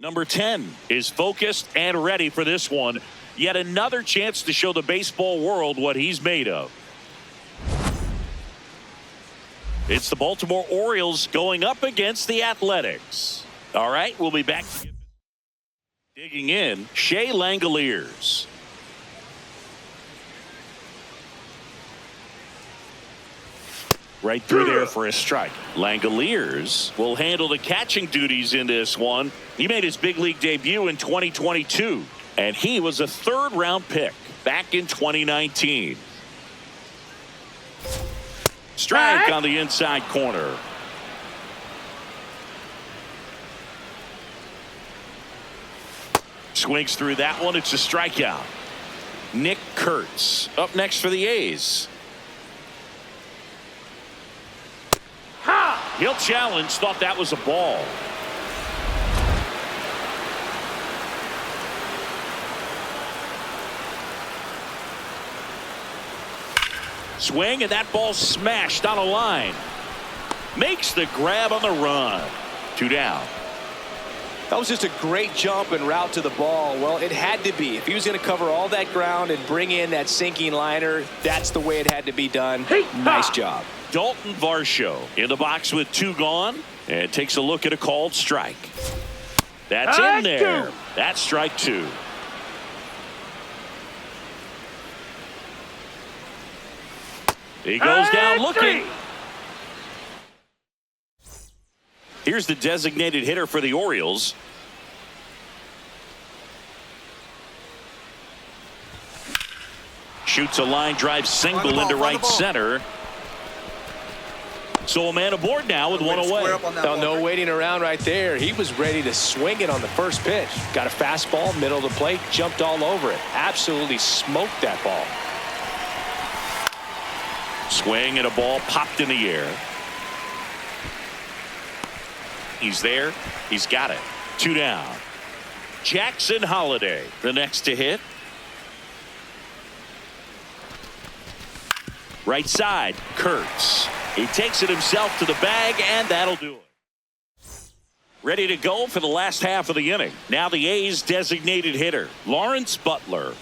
Number 10 is focused and ready for this one. Yet another chance to show the baseball world what he's made of. It's the Baltimore Orioles going up against the Athletics. All right, we'll be back. Digging in, Shea Langoliers. Right through there for a strike. Langoliers will handle the catching duties in this one. He made his big league debut in 2022, and he was a third-round pick back in 2019. Strike on the inside corner. Swings through that one. It's a strikeout. Nick Kurtz up next for the A's. He'll challenge. Thought that was a ball. Swing, and that ball smashed on a line. Makes the grab on the run. 2 down. That was just a great jump and route to the ball. Well, it had to be. If he was going to cover all that ground and bring in that sinking liner, that's the way it had to be done. Nice job. Dalton Varsho in the box with 2 gone and takes a look at a called strike. That's in there. That's strike 2. He goes down looking. Here's the designated hitter for the Orioles. Shoots a line drive single into right center. So a man aboard now with 1 away. No waiting around right there. He was ready to swing it on the first pitch. Got a fastball, middle of the plate, jumped all over it. Absolutely smoked that ball. Swing and a ball popped in the air. He's there. He's got it. 2 down. Jackson Holiday, the next to hit. Right side, Kurtz. He takes it himself to the bag, and that'll do it. Ready to go for the last half of the inning. Now the A's designated hitter, Lawrence Butler.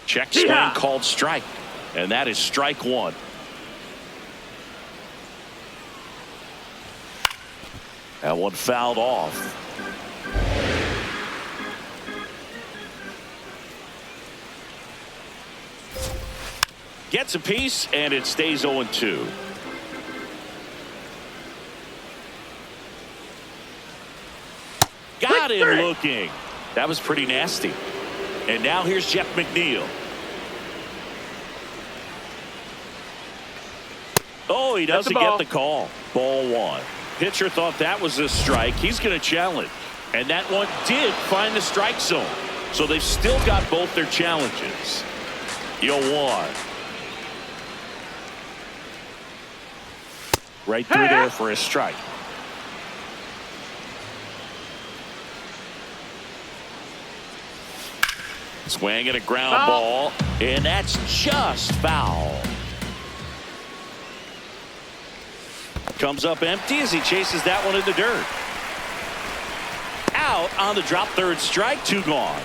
Check swing called strike, and that is strike 1. That one fouled off. Gets a piece, and it stays 0-2. Got him looking. That was pretty nasty. And now here's Jeff McNeil. Oh, he doesn't get the call. Ball 1. Pitcher thought that was a strike. He's going to challenge. And that one did find the strike zone. So they've still got both their challenges. 0-1. Right through there for a strike. Swing and a ground ball. And that's just foul. Comes up empty as he chases that one in the dirt. Out on the drop, third strike, 2 gone.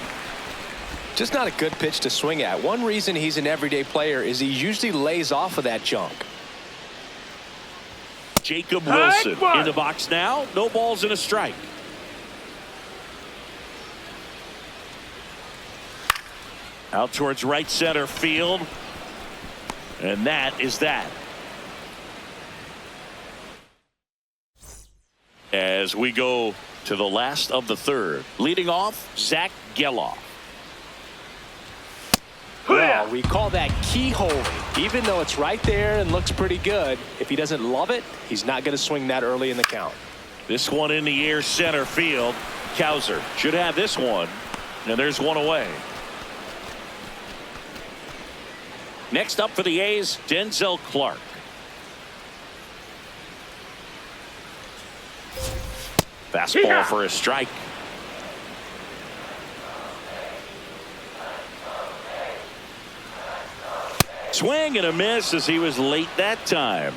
Just not a good pitch to swing at. One reason he's an everyday player is he usually lays off of that junk. Jacob Wilson in the box now. No balls and a strike. Out towards right center field. And that is that. As we go to the last of the third. Leading off, Zach Geloff. Well, we call that keyholing. Even though it's right there and looks pretty good, if he doesn't love it, he's not going to swing that early in the count. This one in the air center field. Cowser should have this one. And there's 1 away. Next up for the A's, Denzel Clark. Fastball for a strike. Swing and a miss as he was late that time.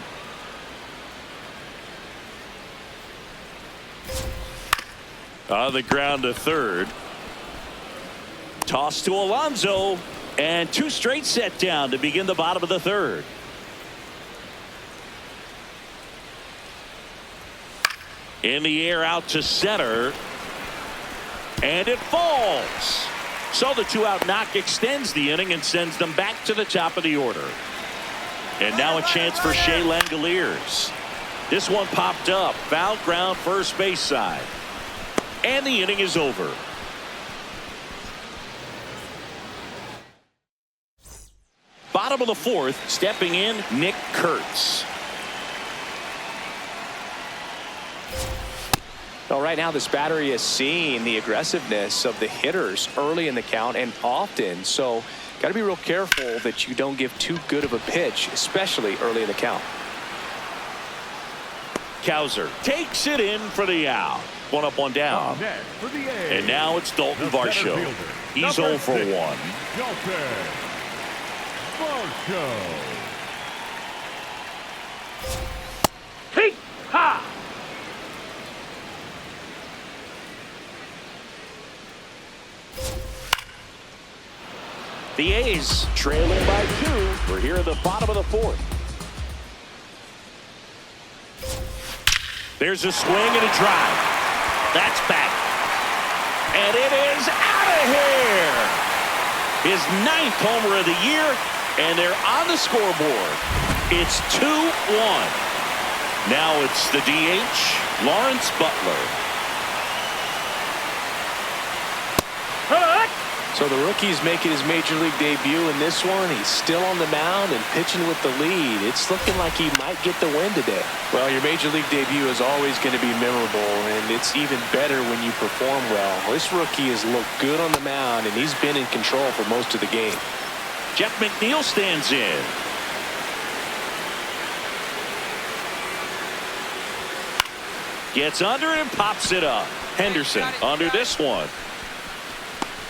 On the ground to third. Toss to Alonso. And 2 straight set down to begin the bottom of the third. In the air out to center. And it falls. So the 2-out knock extends the inning and sends them back to the top of the order. And now a chance for Shea Langoliers. This one popped up. Foul ground first base side. And the inning is over. Bottom of the fourth, stepping in, Nick Kurtz. Well, right now this battery is seeing the aggressiveness of the hitters early in the count and often. So got to be real careful that you don't give too good of a pitch, especially early in the count. Cowser takes it in for the out. 1 up, 1 down. And now it's Dalton Varsho. He's 0 for 1. Hey, ha! The A's trailing by 2. We're here at the bottom of the fourth. There's a swing and a drive. That's back. And it is out of here. His 9th homer of the year, and they're on the scoreboard. It's 2-1. Now it's the DH, Lawrence Butler. So the rookie's making his major league debut in this one. He's still on the mound and pitching with the lead. It's looking like he might get the win today. Well, your major league debut is always going to be memorable, and it's even better when you perform well. This rookie has looked good on the mound, and he's been in control for most of the game. Jeff McNeil stands in. Gets under it and pops it up. Henderson under this one.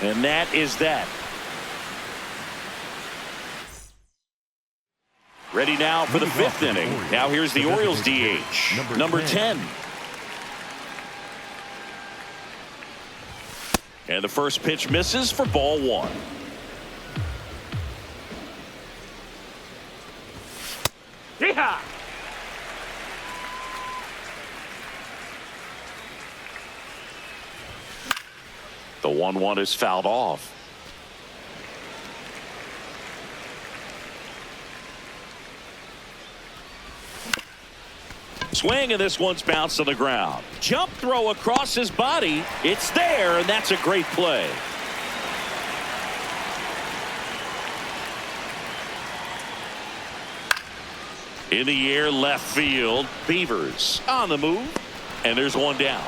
And that is that. Ready now for the 5th inning. Now here's the Orioles DH, number 10. And the first pitch misses for ball 1. Yeehaw! The 1-1 is fouled off. Swing, and this one's bounced on the ground. Jump throw across his body. It's there, and that's a great play. In the air, left field. Beavers on the move, and there's one down.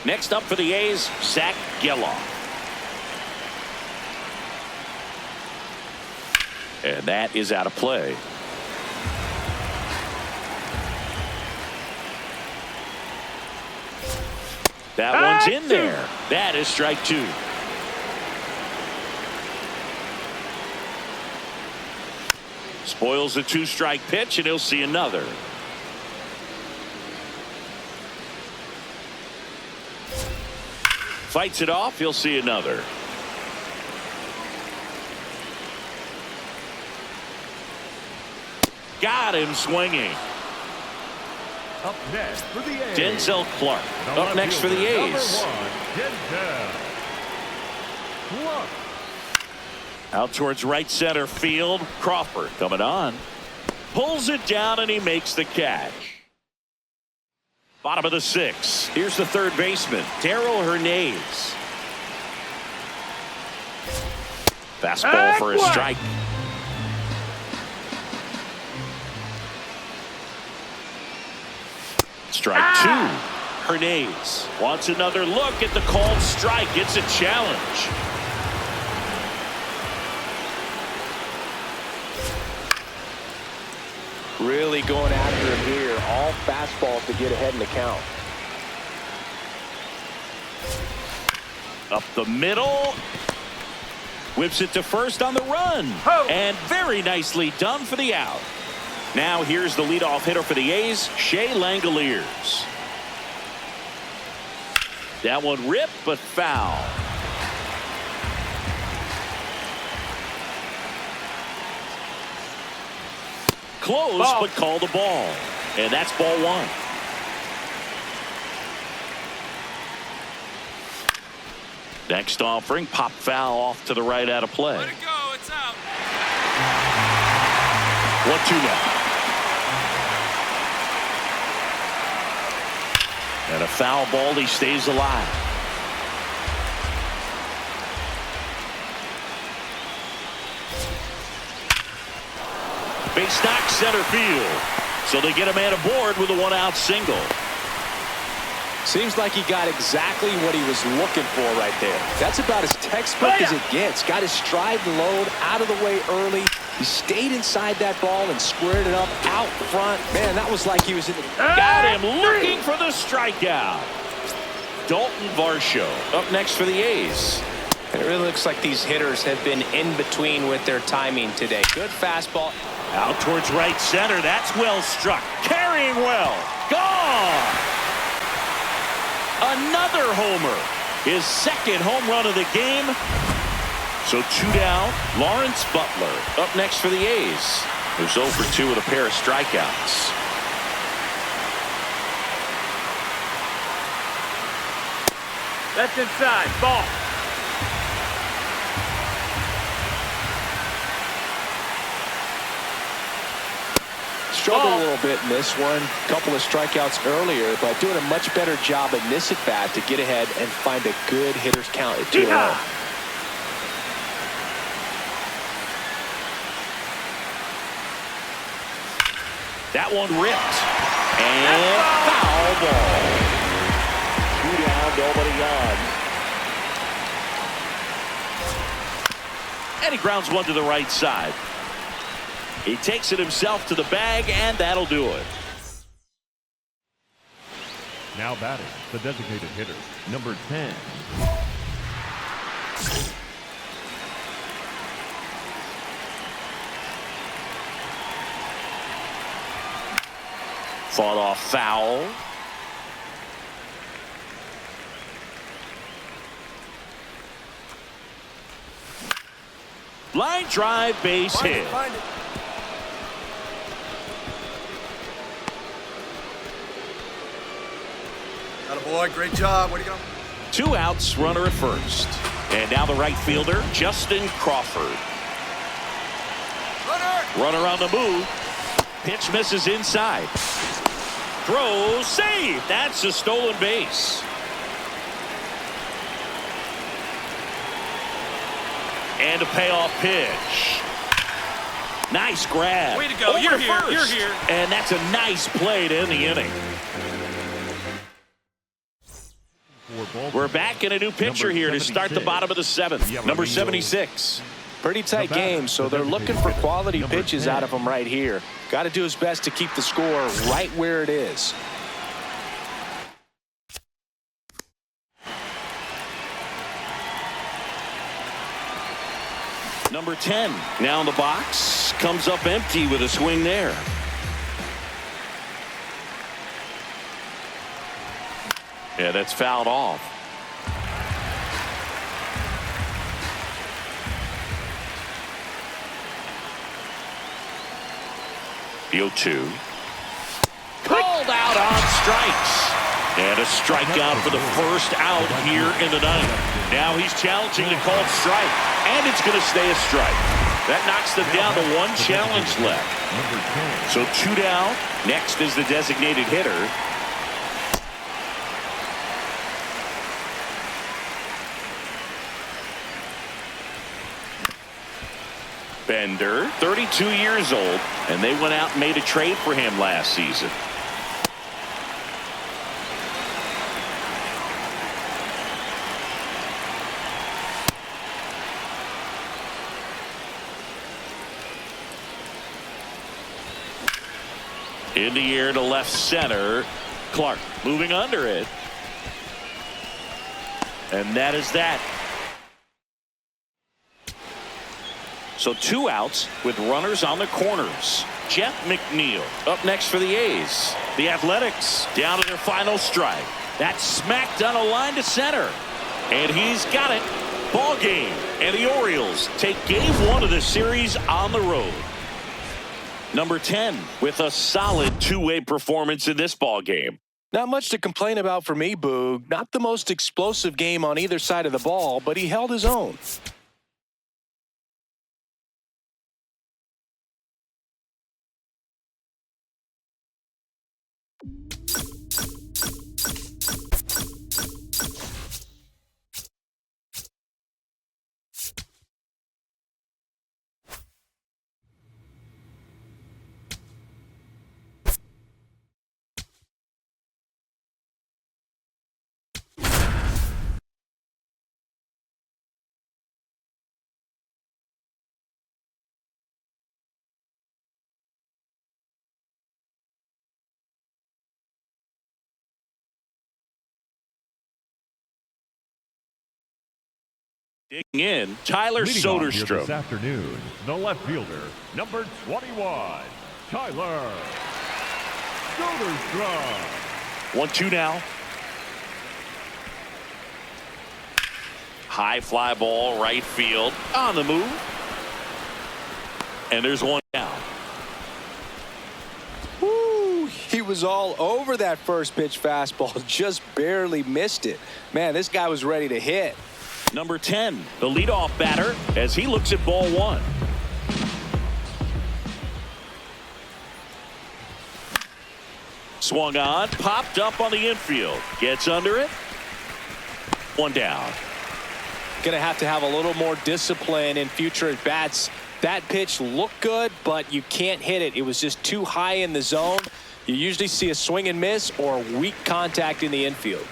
Next up for the A's, Zach Geloff. And that is out of play. That one's in there. That is strike 2. Spoils the 2-strike pitch, and he'll see another. Fights it off. He'll see another. Got him swinging. Up next for the A's. Denzel Clark. Up next for the A's. Out towards right center field. Crawford coming on. Pulls it down, and he makes the catch. Bottom of the 6th. Here's the third baseman, Darrell Hernandez. Fastball for a strike. Strike 2. Hernandez wants another look at the called strike. It's a challenge. Really going after him here. All fastballs to get ahead in the count. Up the middle. Whips it to first on the run. And very nicely done for the out. Now here's the leadoff hitter for the A's, Shea Langoliers. That one ripped, but foul. Close, Ball. but called a ball. And that's ball one. Next offering, pop foul off to the right out of play. Let it go. It's out. 1-2 now. And a foul ball, he stays alive. Base knock center field. So they get a man aboard with a one-out single. Seems like he got exactly what he was looking for right there. That's about as textbook as it gets. Got his stride and load out of the way early. He stayed inside that ball and squared it up out front. Man, that was like he was in the... Got him looking for the strikeout. Dalton Varsho up next for the A's. It really looks like these hitters have been in between with their timing today. Good fastball. Out towards right center. That's well struck. Carrying well. Gone. Another homer. His second home run of the game. So 2 down. Lawrence Butler up next for the A's, who's 0 for 2 with a pair of strikeouts. That's inside. Ball. Struggled a little bit in this one. Couple of strikeouts earlier, but doing a much better job in this at bat to get ahead and find a good hitter's count at 2-0. That one ripped. And foul ball. 2 down, nobody on. And he grounds one to the right side. He takes it himself to the bag, and that'll do it. Now batting, the designated hitter, number 10. Fought off foul. Line drive, base hit. Find it. Attaboy, great job. What do you got? 2 outs, runner at first. And now the right fielder, Justin Crawford. Runner on the move. Pitch misses inside. Throw, save. That's a stolen base. And a payoff pitch. Nice grab. Way to go. Over You're here. first. You're here. And that's a nice play to end the inning. We're back in a new pitcher here to start the bottom of the 7th. Number 76. Pretty tight game, so they're looking for quality pitches out of him right here. Got to do his best to keep the score right where it is. Number 10 now in the box, comes up empty with a swing there. Yeah, that's fouled off. The 0-2. Called out on strikes. And a strikeout for the first out here in the 9th. Now he's challenging the called strike. And it's going to stay a strike. That knocks them down to 1 challenge left. So 2 down. Next is the designated hitter. Bender, 32 years old, and they went out and made a trade for him last season. In the air to left center. Clark moving under it. And that is that. So 2 outs with runners on the corners. Jeff McNeil up next for the A's. The Athletics down to their final strike. That's smacked on a line to center. And he's got it. Ball game. And the Orioles take game 1 of the series on the road. Number 10 with a solid two-way performance in this ball game. Not much to complain about for me, Boog. Not the most explosive game on either side of the ball, but he held his own. Digging in, Tyler Leading off here Soderstrom. this afternoon, the left fielder, number 21, Tyler Soderstrom. 1-2 now. High fly ball, right field, on the move. And there's one down. Woo, he was all over that first pitch fastball, just barely missed it. Man, this guy was ready to hit. Number 10, the leadoff batter, as he looks at ball 1. Swung on, popped up on the infield. Gets under it. One down. Going to have a little more discipline in future at bats. That pitch looked good, but you can't hit it. It was just too high in the zone. You usually see a swing and miss or weak contact in the infield.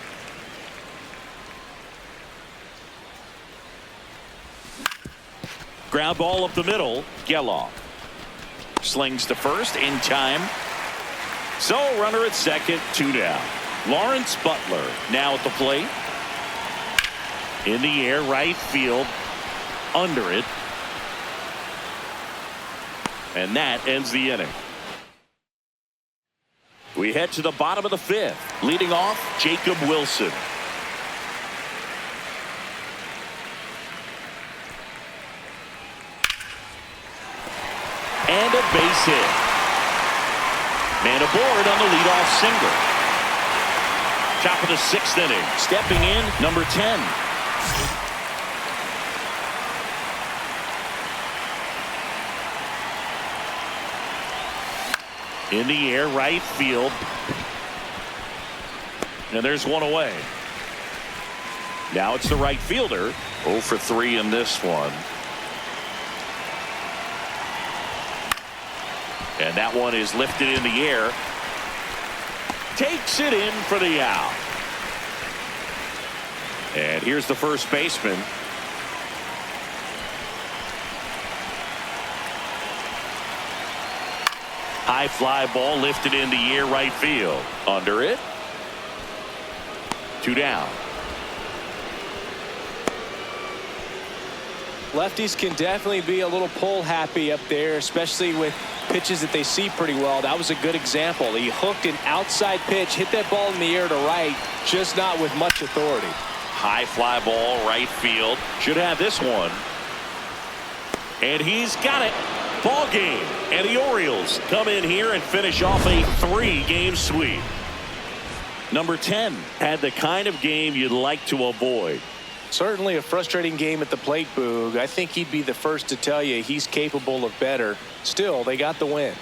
Ground ball up the middle. Geloff slings to first in time. So runner at second, 2 down. Lawrence Butler now at the plate. In the air, right field, under it. And that ends the inning. We head to the bottom of the 5th. Leading off, Jacob Wilson. And a base hit. Man aboard on the leadoff single. Top of the 6th inning. Stepping in, number 10. In the air, right field. And there's one away. Now it's the right fielder. 0 for 3 in this one. And that one is lifted in the air. Takes it in for the out. And here's the first baseman. High fly ball lifted in the air, right field. Under it. 2 down. Lefties can definitely be a little pull happy up there, especially with pitches that they see pretty well. That was a good example. He hooked an outside pitch, hit that ball in the air to right, just not with much authority. High fly ball, right field. Should have this one. And he's got it. Ball game. And the Orioles come in here and finish off a 3-game sweep. Number 10 had the kind of game you'd like to avoid. Certainly a frustrating game at the plate, Boog. I think he'd be the first to tell you he's capable of better. Still, they got the win.